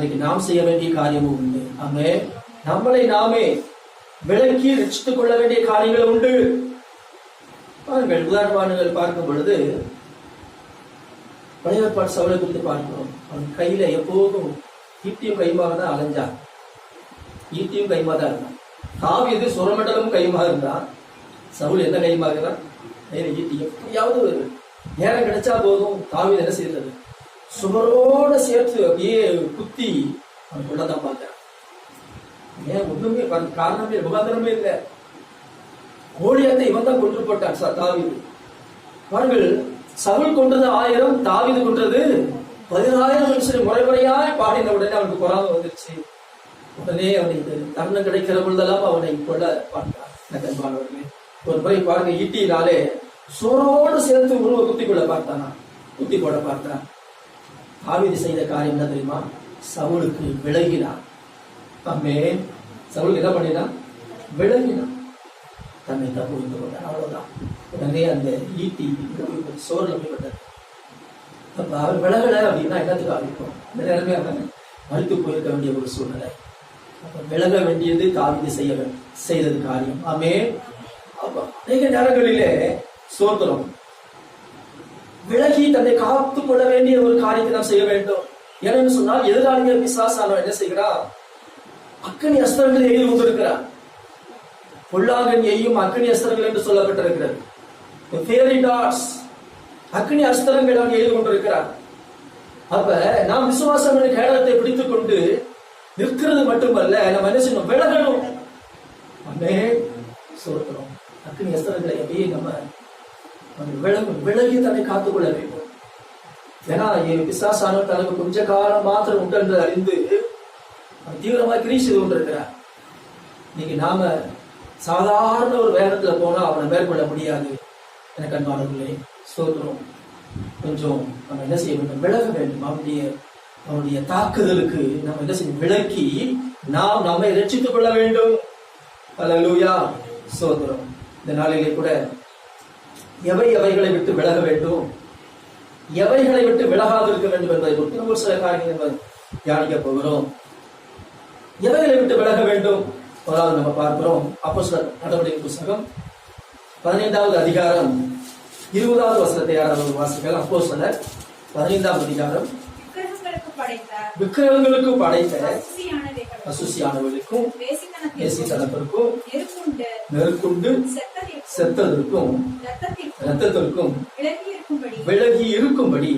அதுக்கு நாம் செய்ய வேண்டிய காரியமும் உண்டு. ஆமே, நம்மளை நாமே விலக்கி ரட்சித்துக் கொள்ள வேண்டிய காரியங்களும் உண்டு. பாருங்கள், உதாரணங்கள் பார்க்கும் பொழுது பழைய ஏற்பாடு சவுலை குறித்து பார்க்கிறோம். அவன் கையில எப்போதும் ஈட்டியும் கைமாக தான் அலைஞ்சான். ஈட்டியும் கைமா தான் இருந்தான். தாவீது சுரமண்டலமும் கைமாக இருந்தான். சவுல் எந்த கைமாக தான்? ஈட்டி. எப்படியாவது நேரம் கிடைச்சா போதும் தாவீது என்ன செய்யறது? சுவரோட சேர்த்து அப்படியே குத்தி அவன் கொள்ளதான் பார்த்தான். ஏன் ஒண்ணுமே காரணமே முகாந்திரமே இல்லை. கோலியாத்தை இவன் தான் கொன்று போட்டான் தாவீது. பாருங்கள், சவுல் கொன்றது 1000, தாவீது கொன்றது 10000 முறைமுறையாய் பாடின உடனே அவனுக்கு பொறாமை வந்துருச்சு. உடனே அவனுக்கு தருணம் கிடைக்கிற பொழுதெல்லாம் அவனை கொள்ள பார்த்தான். ஒரு முறை பாருங்க, ஈட்டியினாலே சோரோடு சேர்த்து உருவ குத்தி கொள்ள பார்த்தானா, குத்தி போட பார்த்தான். தாவீது செய்த காரியம் என்ன தெரியுமா? சவுலுக்கு விலகினான். அம்மே, சவுலுக்கு என்ன பண்ணினான்? விலகினான். தன்னை தப்பு புரிந்து கொண்டான். அவ்வளவுதான். உடனே அந்த ஈட்டி சோர்ல போய்விட்டது. அப்ப அவர் விலகலை அப்படின்னா என்னத்துக்கு ஆகிக்கும்? இந்த நேரமே அவன் மறுத்து போயிருக்க வேண்டிய ஒரு சூழ்நிலை. அப்ப விலக வேண்டியது தாவீது செய்தது காரியம். ஆமே, அப்ப அநேக நேரங்களிலே சோத்திரம் விலகி தன்னை காத்துக் கொள்ள வேண்டிய ஒரு காரியத்தை நாம் செய்ய வேண்டும். ஏன்னு சொன்னால், எதிராளிகள் பிசாசானவன் என்ன செய்கிறான்? அக்கினி அஸ்திரங்களை எய்து கொண்டிருக்கிறான். பொல்லாங்கன் எய்யும் அக்கினி அஸ்திரங்கள் என்று சொல்லப்பட்டிருக்கிறது. அக்கினி அஸ்திரங்கள் அவன் எய்து கொண்டிருக்கிறான். அப்ப நாம் விசுவாசம் கேடத்தை பிடித்துக் கொண்டு நிற்கிறது மட்டுமல்ல, நம்ம என்ன செய்யணும்? விலகணும். அமே சொல்றோம், அக்கினி அஸ்திரங்களை அப்படியே நம்ம விலகி தன்னை காத்துக்கொள்ள வேண்டும். ஏன்னா பிசாசான தனக்கு கொஞ்ச காலம் மாத்திரம் உண்டு என்று அறிந்து தீவிரமாக கிரியை செய்து கொண்டிருக்கிறார். இன்னைக்கு நாம சாதாரண ஒரு வேகத்துல போனா அவனை மேற்கொள்ள முடியாது. எனக்கு அன்பானவர்களே, சோதரம் கொஞ்சம் நம்ம என்ன செய்ய வேண்டும்? விலக வேண்டும். அவனுடைய தாக்குதலுக்கு நம்ம என்ன செய்ய? விலக்கி நாம் நம்மை ரட்சித்துக் கொள்ள வேண்டும். அல்லேலூயா, சோதரம். இந்த நாளிலே கூட எவைகளை விட்டு விலக வேண்டும், எவைகளை விட்டு விலகாது இருக்க வேண்டும் என்பதை குறித்து ஒரு சில காரியங்கள் தியானிக்க போகிறோம். எவைகளை விட்டு விலக வேண்டும்? முதலாவது நம்ம பார்க்கிறோம், அப்போஸ்தலர் நடவடிக்கை புத்தகம் 15வது அதிகாரம் 20வது வசனத்தை யாராவது வாசிக்கலாம். அப்போஸ்தலர் 15வது அதிகாரம். விக்கிரகங்களுக்கு படைத்த அசுசியானவர்களுக்கும் வேசித்தனத்திற்கும் நெருக்குண்டு செத்ததற்கும் இரத்தத்திற்கும் விலகி இருக்கும்படி